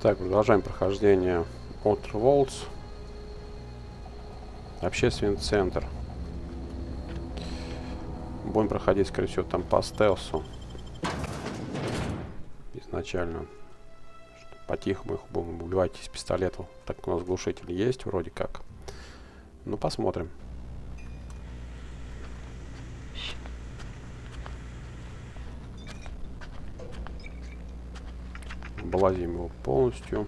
Так, продолжаем прохождение от Волтс. Общественный центр. Будем проходить, скорее всего, там по стелсу. Изначально. По-тихому их будем убивать из пистолетов. Так у нас глушитель есть вроде как. Ну, посмотрим. Облазим его полностью.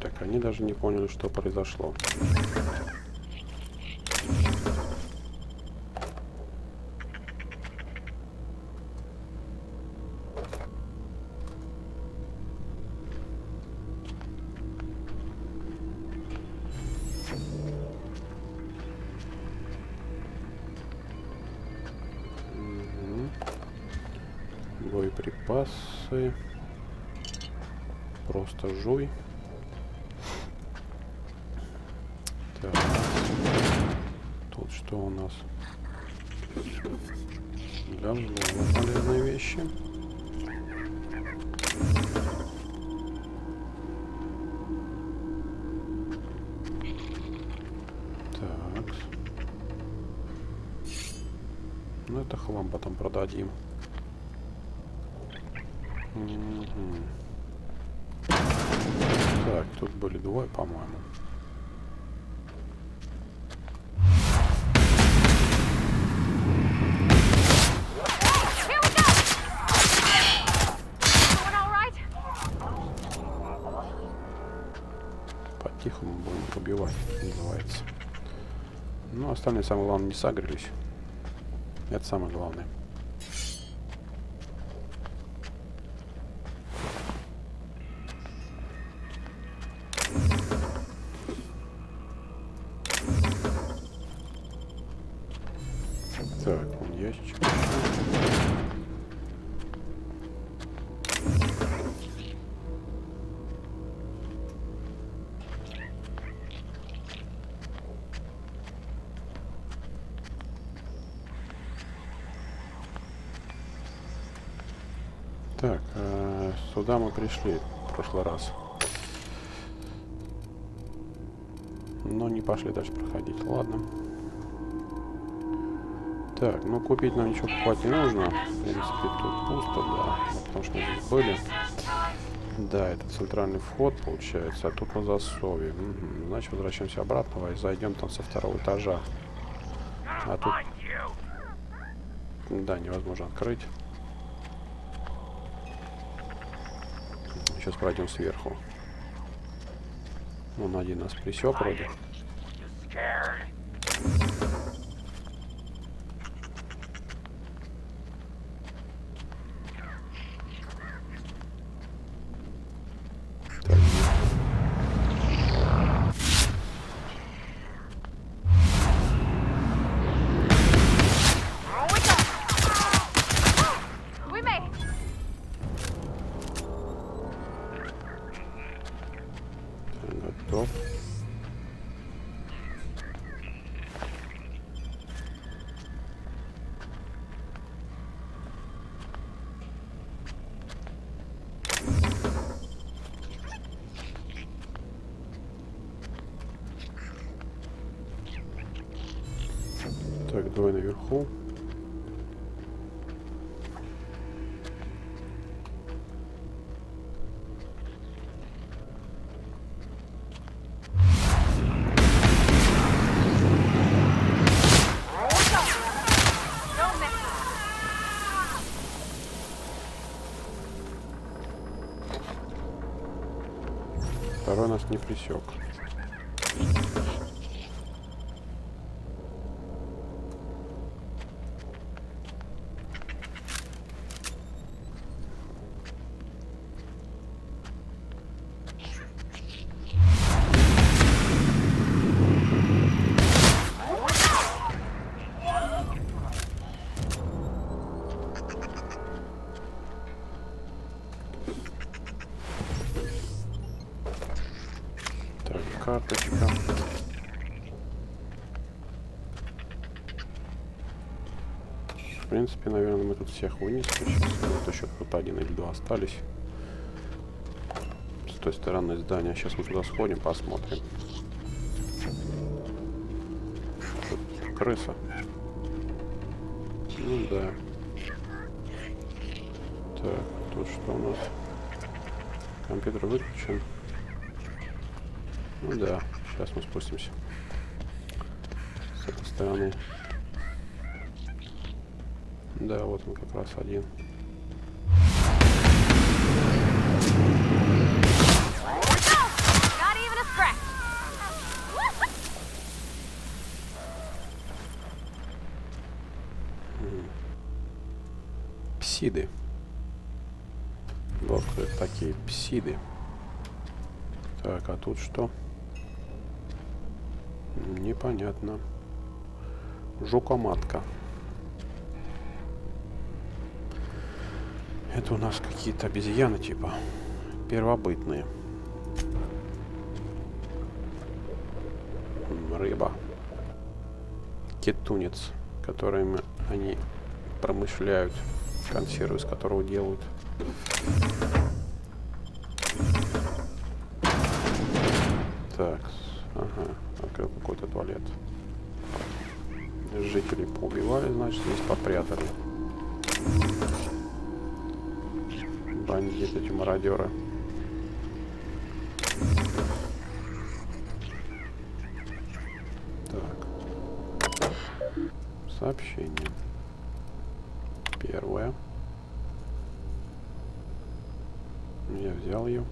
Так, они даже не поняли, что произошло. Боеприпасы. Просто жуй. Так. Тут что у нас? Для взлома полезные вещи. Так. Ну это хлам потом продадим. Так, тут были двое, по-моему. По-тихому будем убивать, называется. Ну, остальные, самое главное, не сагрились. Это самое главное. Так, вон ящичек. Так, сюда мы пришли в прошлый раз. Но не пошли дальше проходить. Ладно. Так, ну купить нам ничего покупать не нужно. В принципе, тут пусто, да. Потому что мы здесь были. Да, это центральный вход получается. А тут на засове. Угу. Значит, возвращаемся обратно и зайдем там со второго этажа. А тут... Да, невозможно открыть. Сейчас пройдем сверху. Он один нас присек вроде. Готов. Так, двое наверху. Второй нас не присек. карточка. В принципе, наверное, мы тут всех вынесли. Сейчас вот еще кто-то один или два остались. С той стороны здания. Сейчас мы туда сходим, посмотрим. Тут крыса. Ну да. Так, тут что у нас? Компьютер выключен. Ну да, сейчас мы спустимся с этой стороны. Да, вот он как раз один. Псиды. Вот такие псиды. Так, а тут что? Непонятно. Жукоматка. Это у нас какие-то обезьяны типа первобытные. Рыба. Кетунец, которыми они промышляют. Консервы, из которого делают. Так, ага, открыл какой-то туалет. Жителей поубивали, значит, здесь попрятали. Бандиты, эти мародеры. Так. Сообщение. Первое. Я взял ее.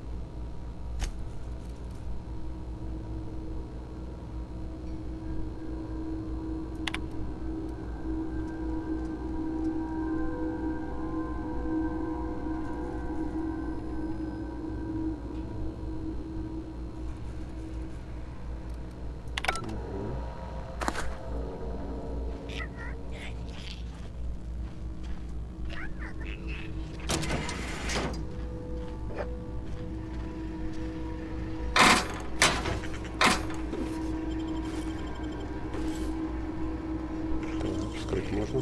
Можно.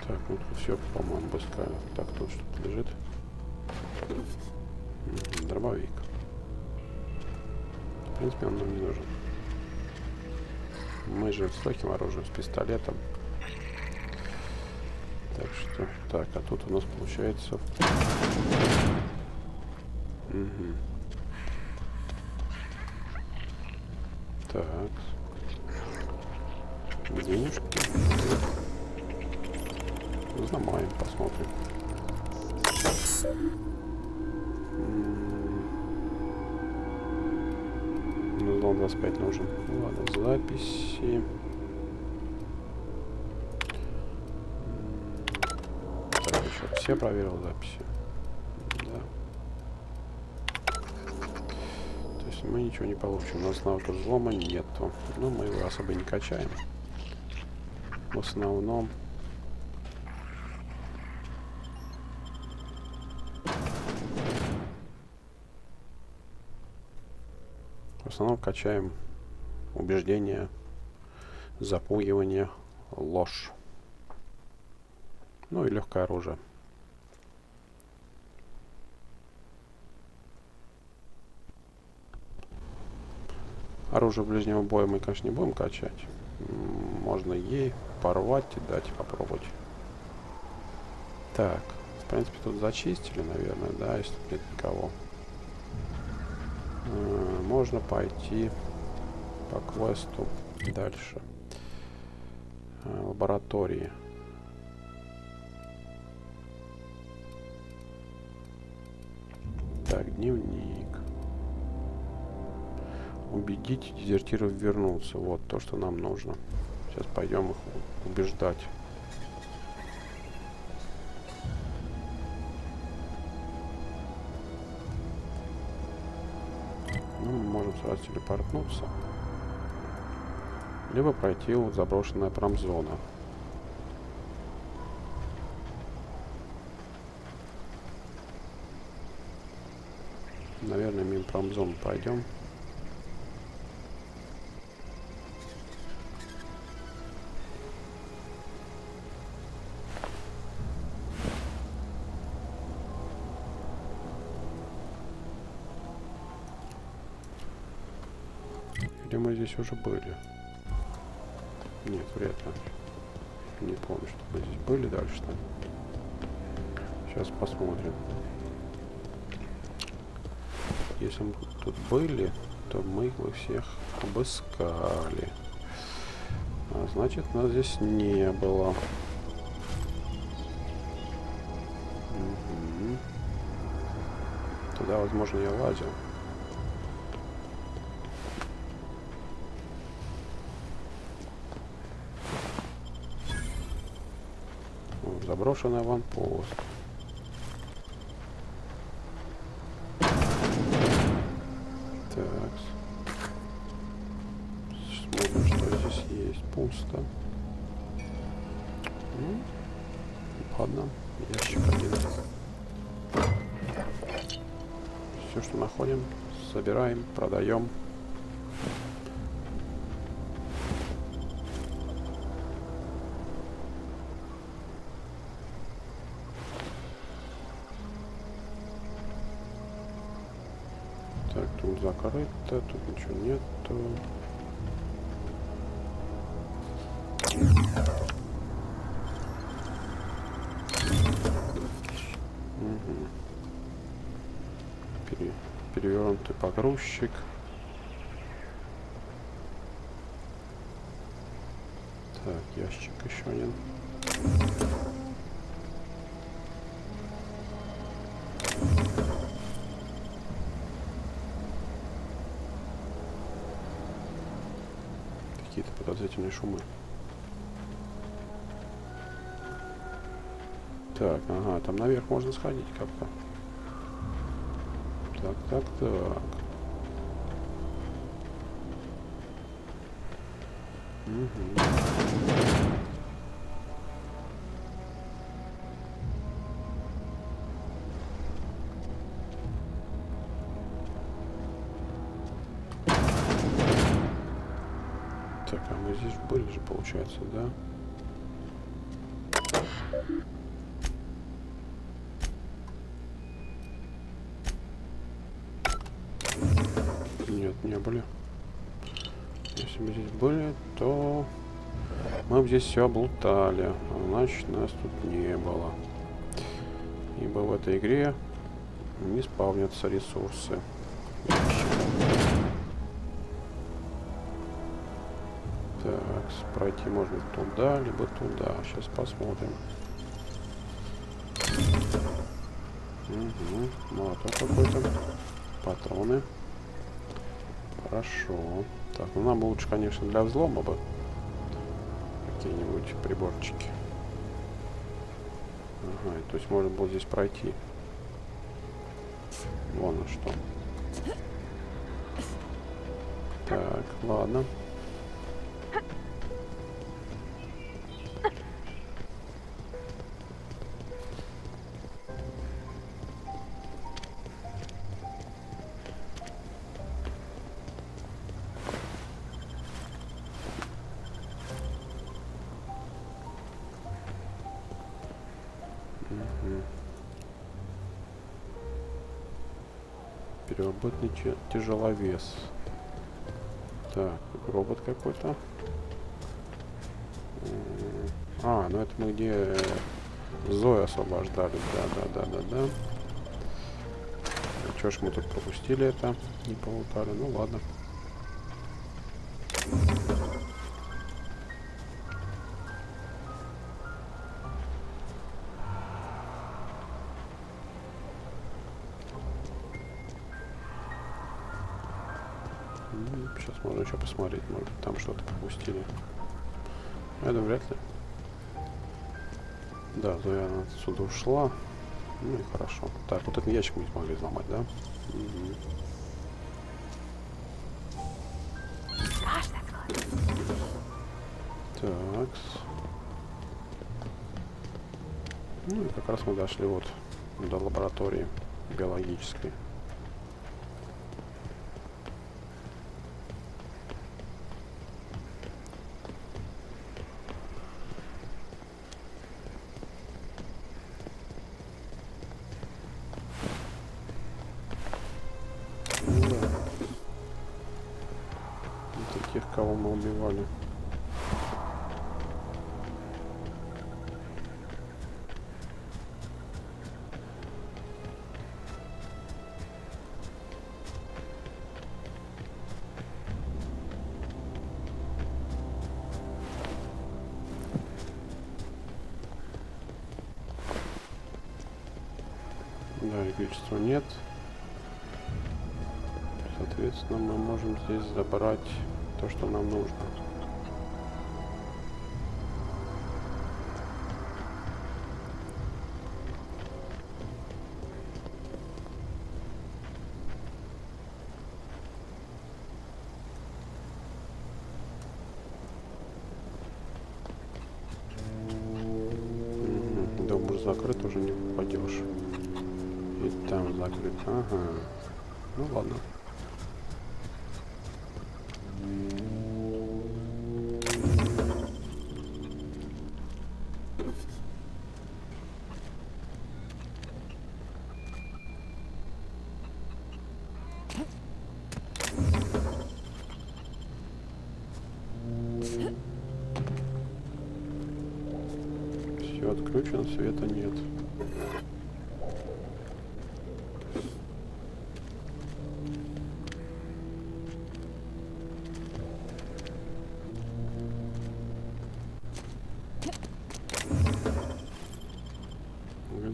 Так, ну тут все, по-моему, быстро. Так, тут что-то лежит. Дробовик. В принципе, он нам не нужен. Мы же с таким оружием, с пистолетом. Так что... Так, а тут у нас получается... Угу. Так. Денежки. Взломаем, посмотрим. Ну, взлом 25 нужен. Ну, ладно, записи. Так, еще все проверил записи. Да. Мы ничего не получим. У нас навыка взлома нету. Ну, мы его особо не качаем. В основном... В основном качаем убеждение, запугивание, ложь. Ну и легкое оружие. Оружие ближнего боя мы, конечно, не будем качать. Можно ей порвать и дать попробовать. Так, в принципе, тут зачистили, наверное, да, если тут нет никого. Можно пойти по квесту дальше. Лаборатории. Так, дневник. Убедить дезертиров вернуться. Вот то, что нам нужно. Сейчас пойдем их убеждать. Ну, мы можем сразу телепортнуться. Либо пройти вот заброшенная промзона. Наверное, мимо промзоны пойдем. Или мы здесь уже были? Нет, вряд ли. Не помню, что мы здесь были дальше-то. Сейчас посмотрим. Если мы тут были, то мы их бы всех обыскали. А значит, нас здесь не было. Угу. Туда, возможно, я лазил. Заброшенный аванпост. Так. Смотрим, что здесь есть. Пусто. Ну, ладно. Ящик один. Все, что находим, собираем, продаем. Так, тут закрыто, тут ничего нету. Угу. Перевернутый погрузчик. Так, ящик еще один. Какие-то подозрительные шумы. Так, ага, там наверх можно сходить как-то. Так. Угу. Так, а мы здесь были же, получается, да? Нет, не были. Если мы здесь были, то мы бы здесь все облутали. А значит, нас тут не было. Ибо в этой игре не спавнятся ресурсы. Так, пройти можно туда, либо туда. Сейчас посмотрим. Угу. Молоток какой-то. Патроны. Хорошо. Так, ну нам бы лучше, конечно, для взлома бы какие-нибудь приборчики. Ага, то есть можно было здесь пройти. Вон на что. Так, ладно. Переработный тяжеловес. Так, робот какой-то. А, ну это мы где Зою освобождали. Да. Чё ж мы тут пропустили это? Не полутали. Ну ладно. Сейчас можно еще посмотреть, может там что-то пропустили. Это вряд ли. Да, Зоя отсюда ушла. Ну и хорошо. Так, вот этот ящик мы не смогли взломать, да? Угу. Так. Ну и как раз мы дошли вот до лаборатории биологической. мы убивали. Да, электричества нет. Соответственно, мы можем здесь забрать то, что нам нужно. Дом уже закрыт, уже не попадешь. И там закрыт. Ага. Ну ладно. Все отключено, света нет.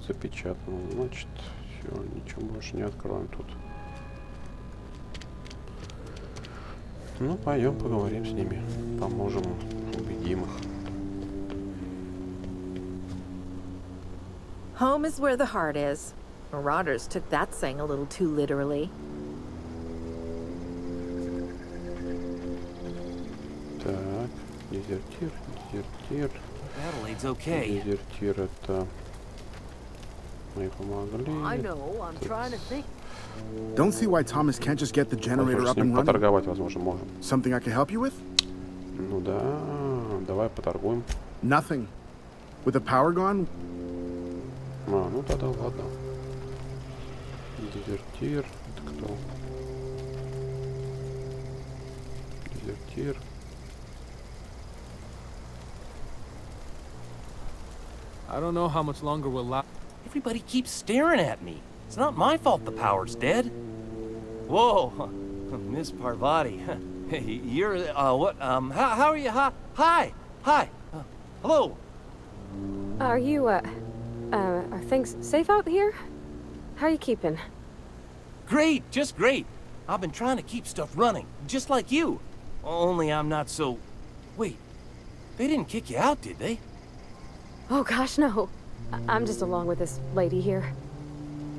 Запечатано, значит, все, ничего больше не откроем тут. Ну, пойдем поговорим с ними, поможем, убедим их. Home is where the heart is. Marauders took that saying a little too literally. Так, дезертир. Adelaide's okay. Дезертир это... Мы помогли. I know, I'm trying to think. Don't see why Thomas can't just get the generator С up ним and running. поторговать, возможно, можем. Something I can help you with? Ну да, давай поторгуем. Nothing. With the power gone? А, ну тогда ладно. Дезертир. Это кто? Дезертир. I don't know how much longer we'll last. Everybody keeps staring at me. It's not my fault the power's dead. Whoa, Miss Parvati. You're, what, how are you? Hi. Hello. Are you, are things safe out here? How are you keeping? Great, just great. I've been trying to keep stuff running, just like you. Only I'm not so... Wait, they didn't kick you out, did they? Oh gosh, no. I'm just along with this lady here.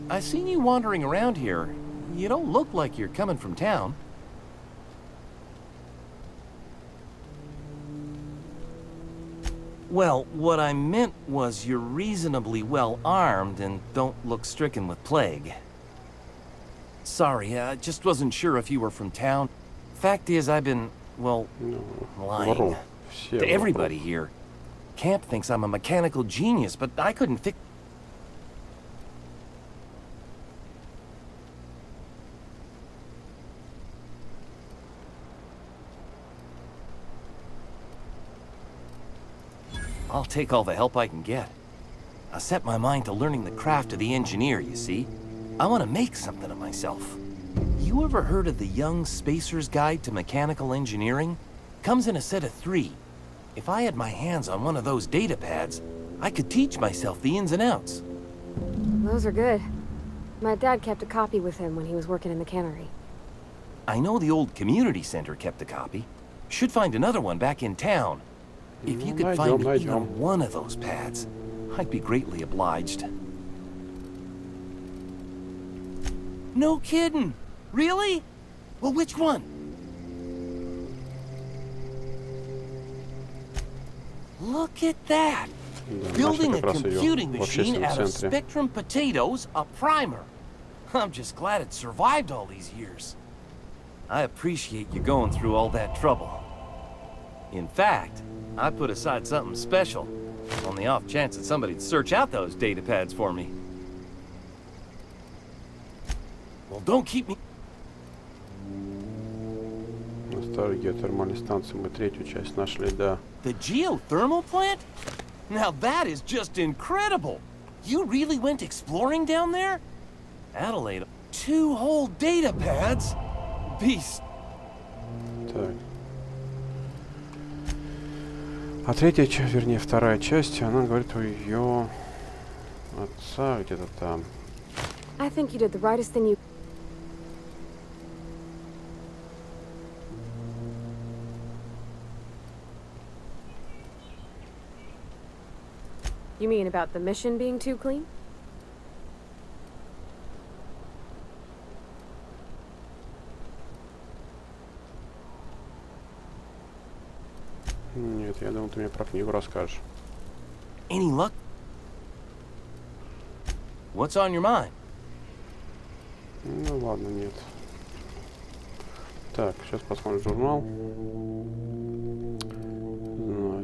I seen you wandering around here. You don't look like you're coming from town. Well, what I meant was you're reasonably well armed and don't look stricken with plague. Sorry, I just wasn't sure if you were from town. Fact is, I've been, well, lying to everybody here. Camp thinks I'm a mechanical genius, but I couldn't fix... I'll take all the help I can get. I set my mind to learning the craft of the engineer, you see. I want to make something of myself. You ever heard of the Young Spacer's Guide to Mechanical Engineering? Comes in a set of 3. If I had my hands on one of those data pads, I could teach myself the ins and outs. Those are good. My dad kept a copy with him when he was working in the cannery. I know the old community center kept a copy. Should find another one back in town. If you could find me even one of those pads, I'd be greatly obliged. No kidding! Really? Well, which one? Look at that! Building a computing machine out of Spectrum potatoes, a primer. I'm just glad it survived all these years. I appreciate you going through all that trouble. In fact, I put aside something special, on the off chance that somebody'd search out those data pads for me. Well, don't keep me... Старой геотермальной станции. Мы третью часть нашли, да. The geothermal plant? Now that is just incredible. You really went exploring down there? Adelaide, 2 whole data pads? Beast. Так. А третья часть, вернее, вторая часть, она говорит, у ее отца где-то там. I think you did the rightest thing you... You mean about the mission being too clean? Нет, я думал, ты мне про книгу расскажешь. Any luck? What's on your mind? Ну ладно, нет. Так, сейчас посмотрим журнал.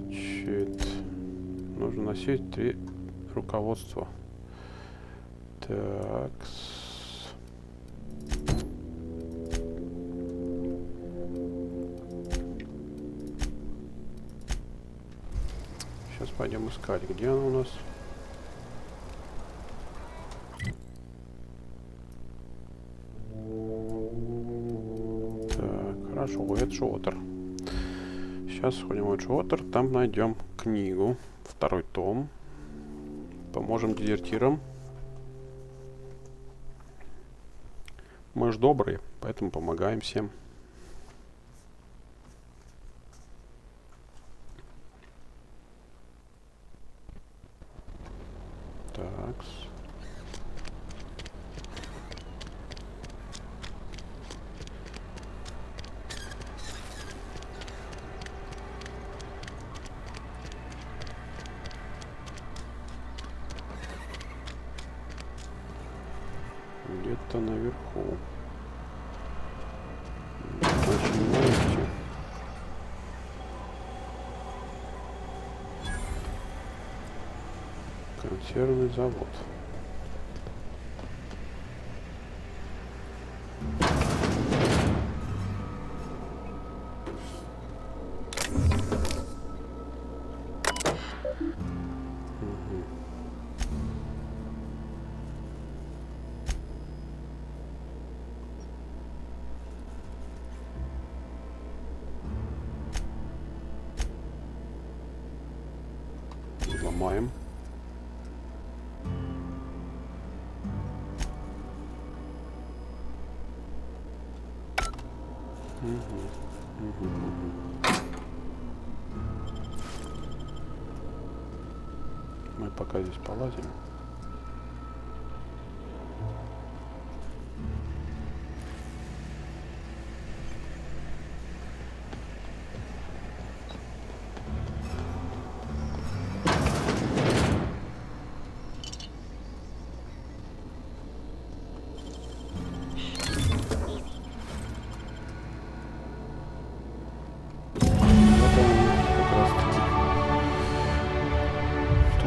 Значит, нужно носить 3 руководства. Так. Сейчас пойдем искать, где она у нас. Так, хорошо, Эдж-Уотер. Сейчас сходим в Эдж-Уотер, там найдем книгу, 2-й том. Поможем дезертирам. Мы ж добрые, поэтому помогаем всем. Так. Где-то наверху. Начинаете. Консервный завод. Ломаем. Мы пока здесь полазим.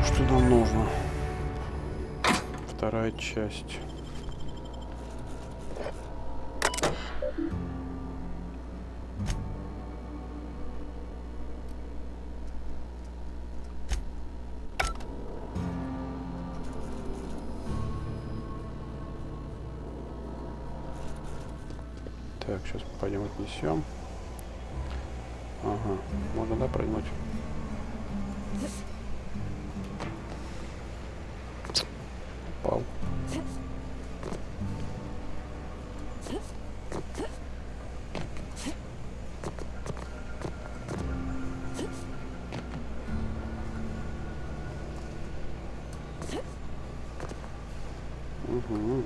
Что нам нужно? 2-я часть. Так, сейчас пойдем отнесем. Ага, можно, да, прыгнуть? Упал. Угу.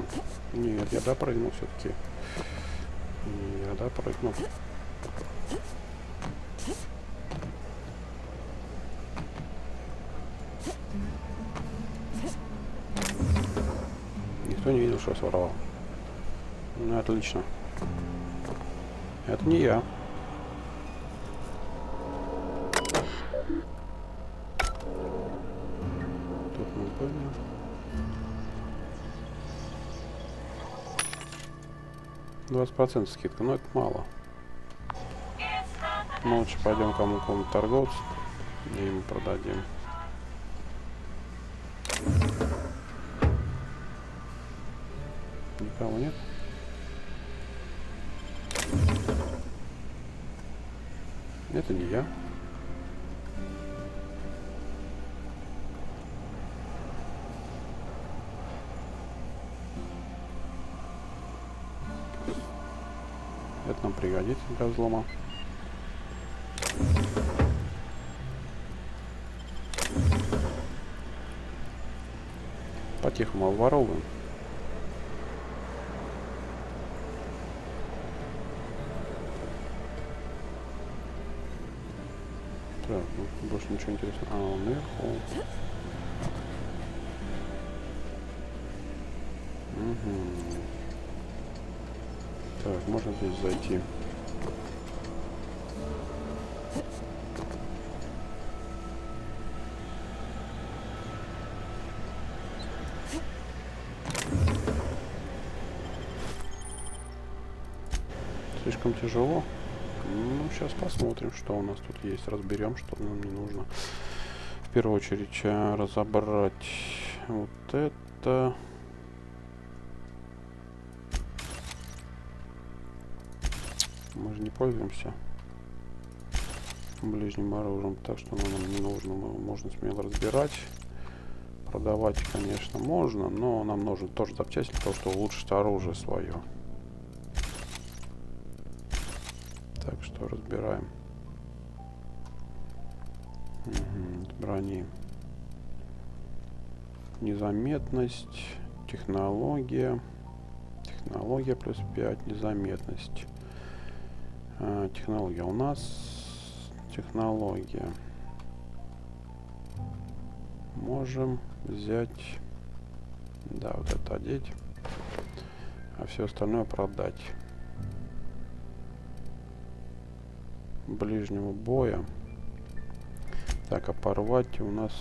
Нет, я допрыгнул все-таки. Я допрыгнул. Никто не видел, что я своровал. Ну, отлично. Это не я. Тут мы были. 20% скидка, но это мало. Мы лучше пойдем кому-нибудь торговцу и ему продадим. Никого нет? Это не я. Это нам пригодится для взлома. По-тихому обворовываем. Так, ну, больше ничего интересного. А, он наверху. Угу. Так, можно здесь зайти. Слишком тяжело. Ну, сейчас посмотрим, что у нас тут есть. Разберем, что нам не нужно. В первую очередь разобрать вот это. Мы же не пользуемся ближним оружием, так что нам не нужно. Можно смело разбирать. Продавать, конечно, можно, но нам нужен тоже запчасти для того, чтобы улучшить оружие свое. Так что разбираем. Угу, брони. Незаметность, технология. Технология плюс 5, незаметность. Технология у нас. Технология. Можем взять. Да, вот это одеть. А все остальное продать. Ближнего боя. Так, а порвать у нас...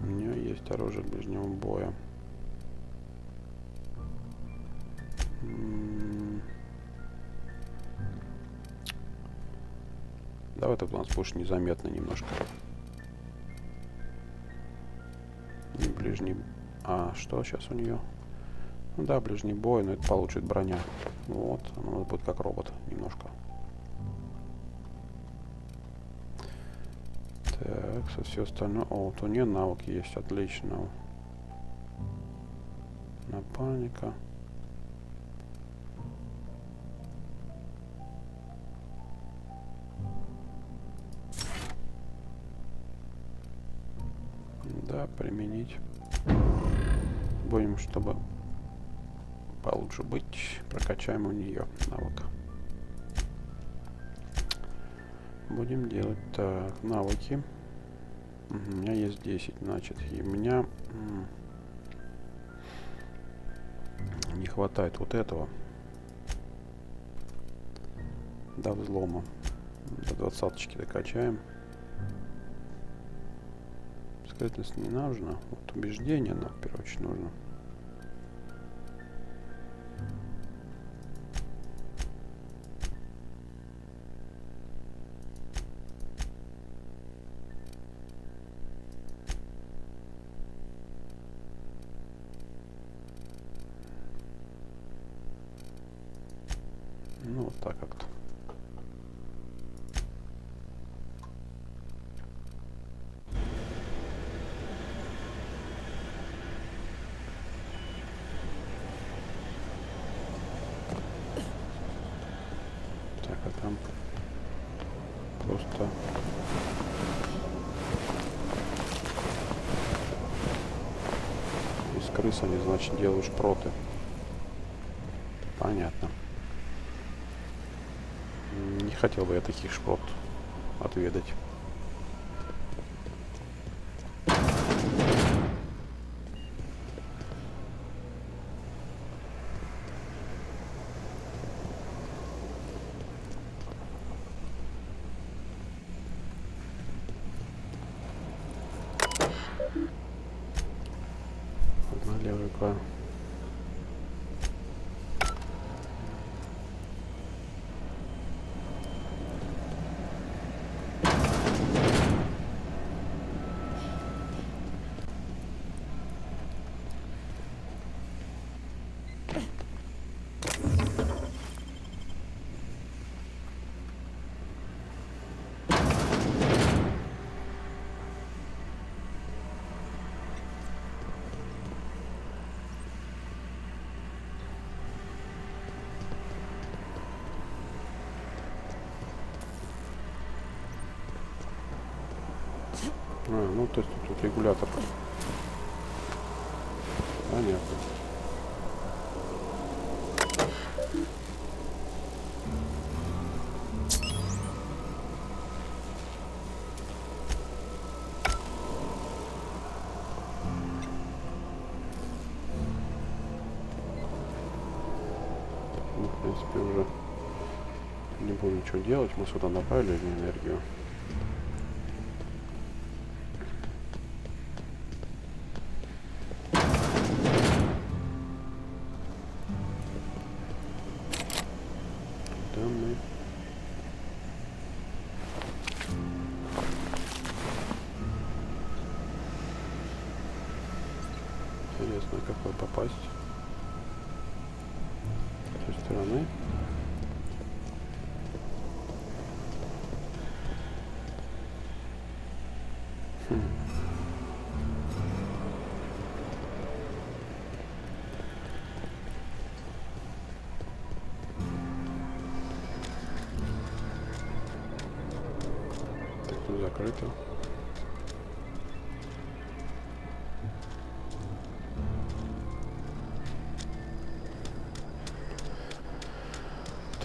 У нее есть оружие ближнего боя. Давай тут у нас больше незаметно немножко. Не ближний... А, что сейчас у нее? Ну да, ближний бой, но это получит броня. Вот, она будет как робот немножко. Так, со все остальное. О, вот у нее навыки есть, отлично. Напарника. Да, применить. Будем, чтобы получше быть, прокачаем у нее навык. Будем делать так, навыки. У меня есть 10, значит, и у меня не хватает вот этого до взлома. До 20-очки докачаем. Скрытность не нужна. Вот убеждение нам в первую очередь нужно. Ну, вот так как-то. Так, а там просто... Из крыс они, значит, делают шпроты. Понятно. Не хотел бы я таких шпрот отведать. Одна левая рука. Ну то есть тут регулятор. Понятно. Ну, в принципе, уже не будем ничего делать. Мы сюда направили энергию. Данные. Интересно, какой попасть с той стороны. Так, тут закрыто.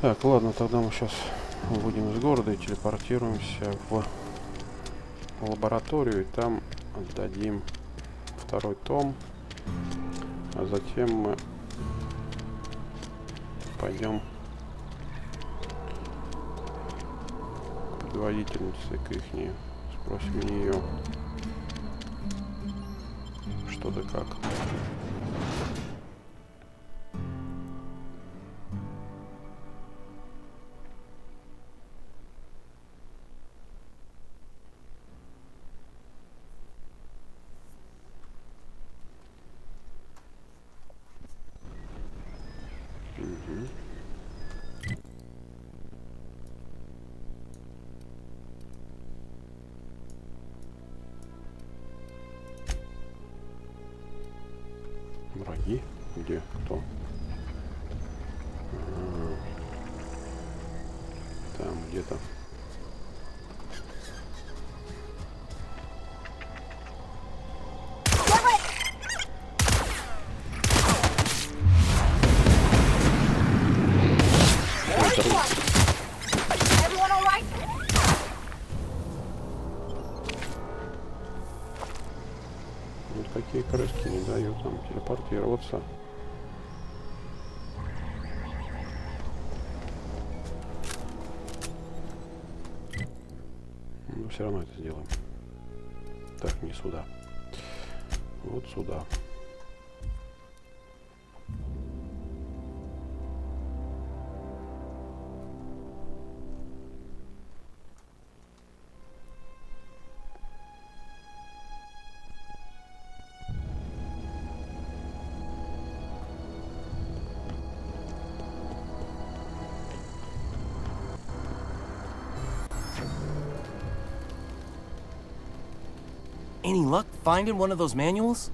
Так, ладно, тогда мы сейчас выйдем из города и телепортируемся в лабораторию, и там отдадим второй том, а затем мы пойдем к предводительнице, к ихней, спросим у нее, что да как. Враги? Где? Кто? Там где-то. Вот какие крышки не дают нам телепортироваться. Но все равно это сделаем. Так, не сюда. Вот сюда. Any luck finding one of those manuals?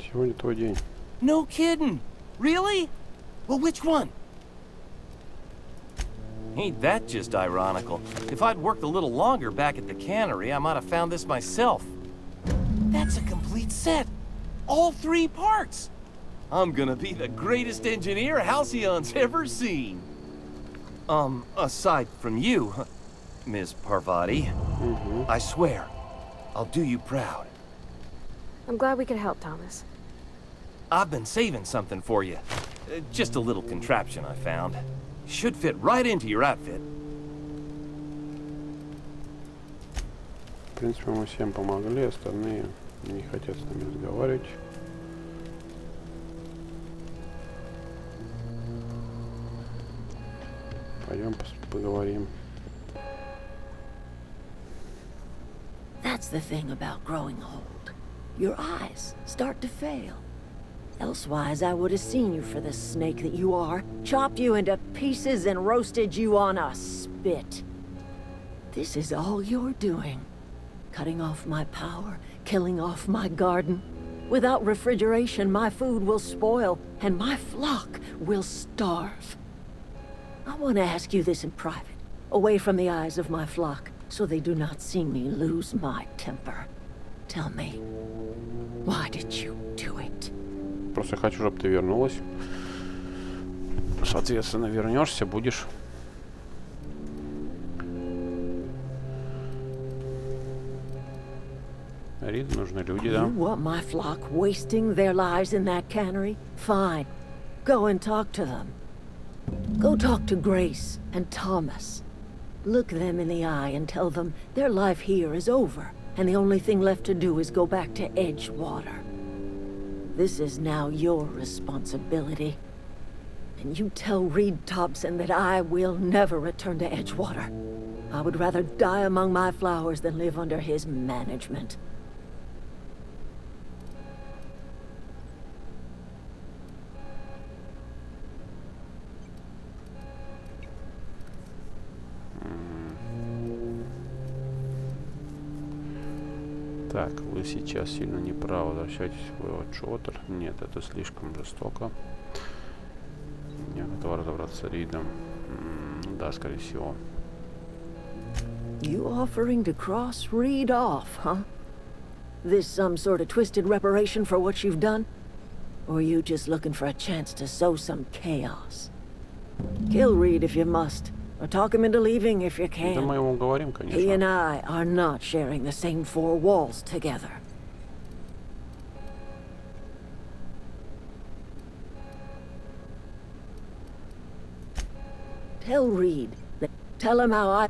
Сегодня твой день. No kidding. Really? Well, which one? Ain't that just ironical? If I'd worked a little longer back at the cannery, I might have found this myself. That's a complete set. All 3 parts. I'm gonna be the greatest engineer Halcyon's ever seen. Aside from you, Ms. Parvati, I swear, I'll do you proud. I'm glad we could help, Thomas. I've been saving something for you. Just a little contraption I found. Should fit right into your outfit. В принципе, мы всем помогли, остальные не хотят с нами разговаривать. Пойдем поговорим. That's the thing about growing old. Your eyes start to fail. Elsewise, I would have seen you for the snake that you are, chopped you into pieces and roasted you on a spit. This is all you're doing. Cutting off my power, killing off my garden. Without refrigeration, my food will spoil, and my flock will starve. I want to ask you this in private, away from the eyes of my flock, so they do not see me lose my temper. Tell me, why did you do it? Просто хочу, чтобы ты вернулась. Соответственно, вернешься, будешь. Рид, нужны люди, да? You want my flock wasting their lives in that cannery? Fine. Go and talk to them. Go talk to Grace and Thomas. Look them in the eye and tell them their life here is over, and the only thing left to do is go back to Edgewater. This is now your responsibility. And you tell Reed Thompson that I will never return to Edgewater. I would rather die among my flowers than live under his management. Так, вы сейчас сильно неправы. Возвращайтесь в Эджвотер. Нет, это слишком жестоко. Я готов разобраться с Ридом. Да, скорее всего. You offering to cross Reed off, huh? This some sort of twisted reparation for what you've done? Or you just looking for a chance to sow some chaos? Kill Reed if you must. Or talk him into leaving if you can. Да мы ему говорим, конечно. He and I are not sharing the same four walls together. Tell Reed that. Tell him how I.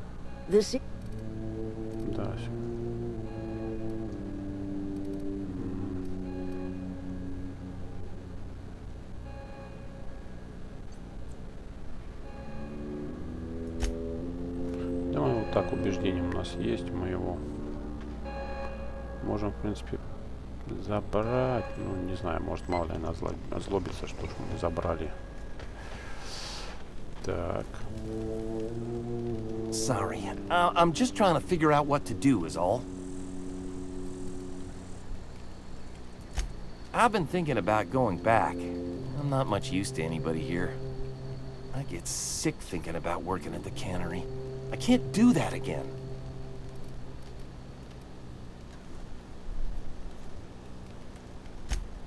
This. Да. Так, убеждение у нас есть, мы его можем, в принципе, забрать. Ну, не знаю, может, мало ли она озлобится, что ж мы забрали. Так. Sorry, I'm just trying to figure out what to do is all. I've been thinking about going back. I'm not much use to anybody here. I get sick thinking about working at the cannery. I can't do that again.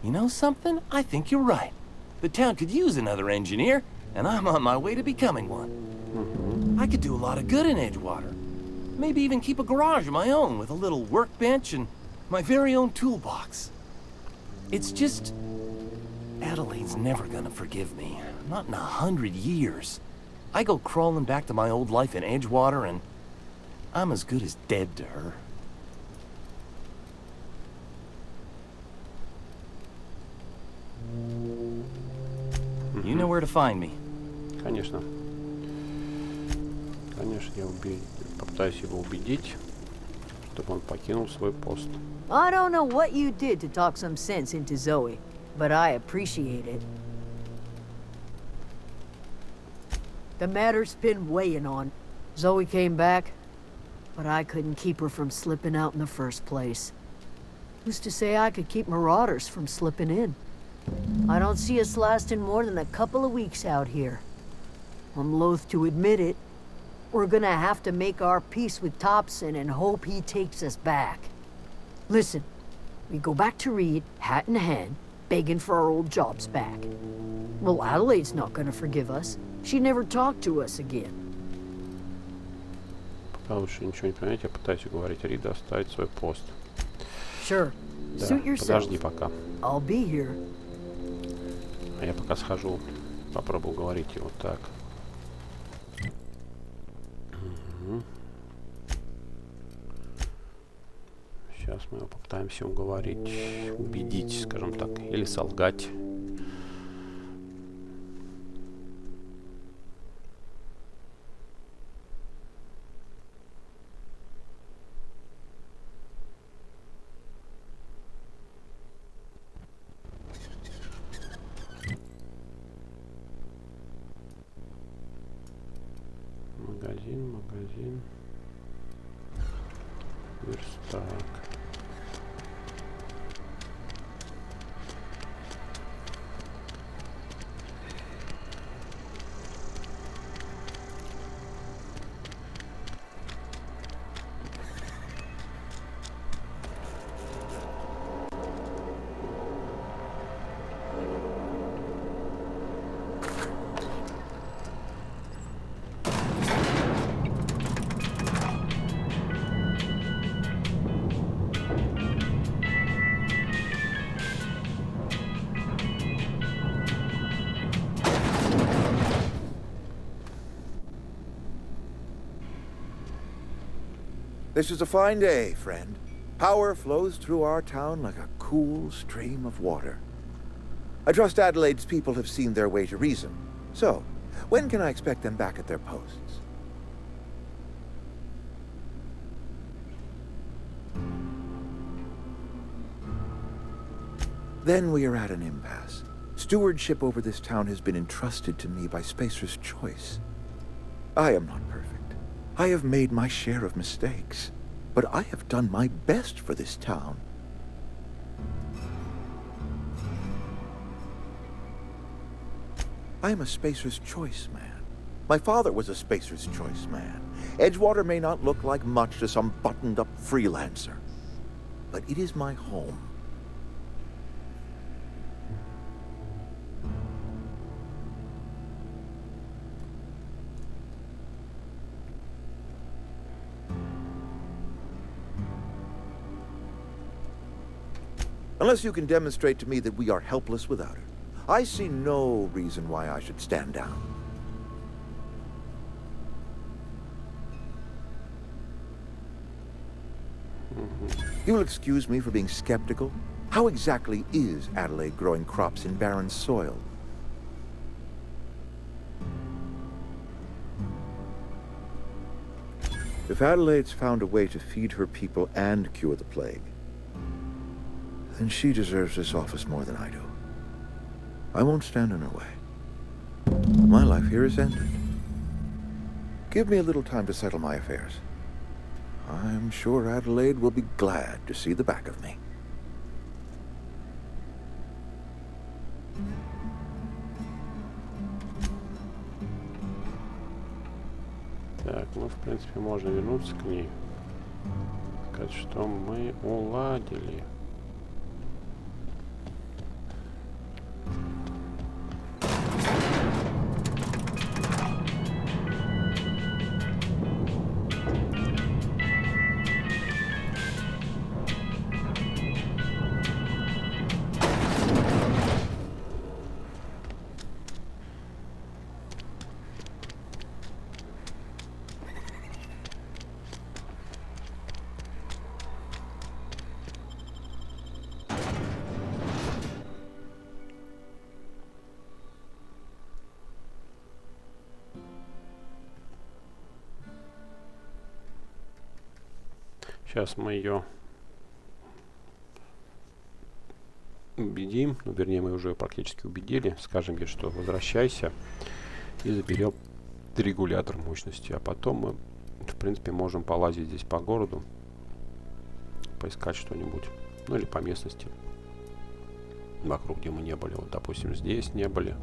You know something? I think you're right. The town could use another engineer, and I'm on my way to becoming one. I could do a lot of good in Edgewater. Maybe even keep a garage of my own with a little workbench and my very own toolbox. It's just... Adelaide's never gonna forgive me. Not in 100 years. I go crawling back to my old life in Edgewater, and I'm as good as dead to her. You know where to find me. Конечно. Конечно, я попытаюсь его убедить, чтобы он покинул свой пост. I don't know what you did to talk some sense into Zoe, but I appreciate it. The matter's been weighing on. Zoe came back, but I couldn't keep her from slipping out in the first place. Who's to say I could keep marauders from slipping in? I don't see us lasting more than a couple of weeks out here. I'm loath to admit it. We're gonna have to make our peace with Thompson and hope he takes us back. Listen, we go back to Reed, hat in hand, begging for our old jobs back. Well, Adelaide's not gonna forgive us. She never talked to us again. Пока лучше ничего не понимаете, я пытаюсь уговорить Рида оставить свой пост. Sure. Да, Suit yourself. подожди пока. I'll be here. А я пока схожу, попробую уговорить его так. Сейчас мы его попытаемся уговорить, убедить, скажем так, или солгать. Магазин. Верстак. This is a fine day, friend. Power flows through our town like a cool stream of water. I trust Adelaide's people have seen their way to reason. So, when can I expect them back at their posts? Then we are at an impasse. Stewardship over this town has been entrusted to me by Spacer's choice. I am not perfect. I have made my share of mistakes, but I have done my best for this town. I am a Spacer's choice man. My father was a Spacer's choice man. Edgewater may not look like much to some buttoned-up freelancer, but it is my home. Unless you can demonstrate to me that we are helpless without her, I see no reason why I should stand down. You'll excuse me for being skeptical. How exactly is Adelaide growing crops in barren soil? If Adelaide's found a way to feed her people and cure the plague, then she deserves this office more than I do. I won't stand in her way. My life here is ended. Give me a little time to settle my affairs. I'm sure Adelaide will be glad to see the back of me. Так, ну, в принципе, можно вернуться к ней. Сказать, что мы уладили. Сейчас мы ее убедим, ну, вернее, мы уже практически убедили. Скажем ей, что возвращайся, и заберем регулятор мощности. А потом мы, в принципе, можем полазить здесь по городу, поискать что-нибудь, ну или по местности вокруг, где мы не были. Вот, допустим, здесь не были.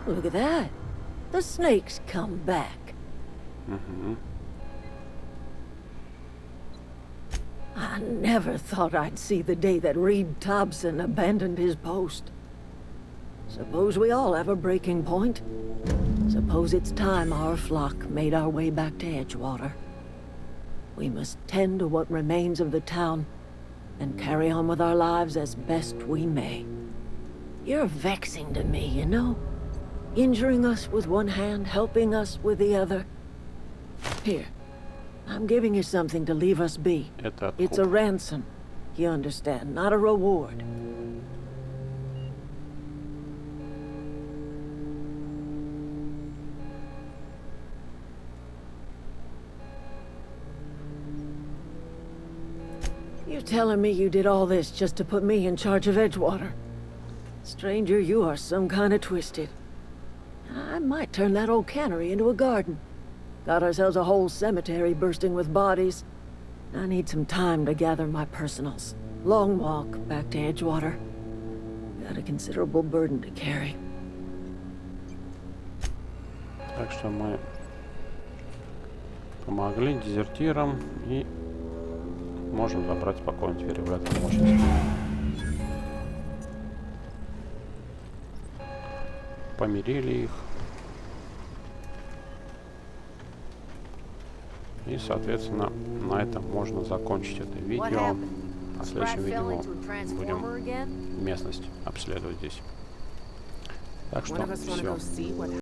Look at that. The snake's come back. Mm-hmm. I never thought I'd see the day that Reed Thompson abandoned his post. Suppose we all have a breaking point. Suppose it's time our flock made our way back to Edgewater. We must tend to what remains of the town and carry on with our lives as best we may. You're vexing to me, you know? Injuring us with one hand, helping us with the other. Here, I'm giving you something to leave us be. It's a ransom, you understand, not a reward. You're telling me you did all this just to put me in charge of Edgewater? Stranger, you are some kind of twisted. I might turn that old cannery into a garden. Got ourselves a whole cemetery bursting with bodies. I need some time to gather my personals. Long walk back to Edgewater. Got a considerable burden to carry. Так что мы Помогли дезертирам и можем забрать спокойно теперь регулятор мощности. Помирили их. И, соответственно, на этом можно закончить это видео. А в следующем видео будем местность обследовать здесь. Так что все.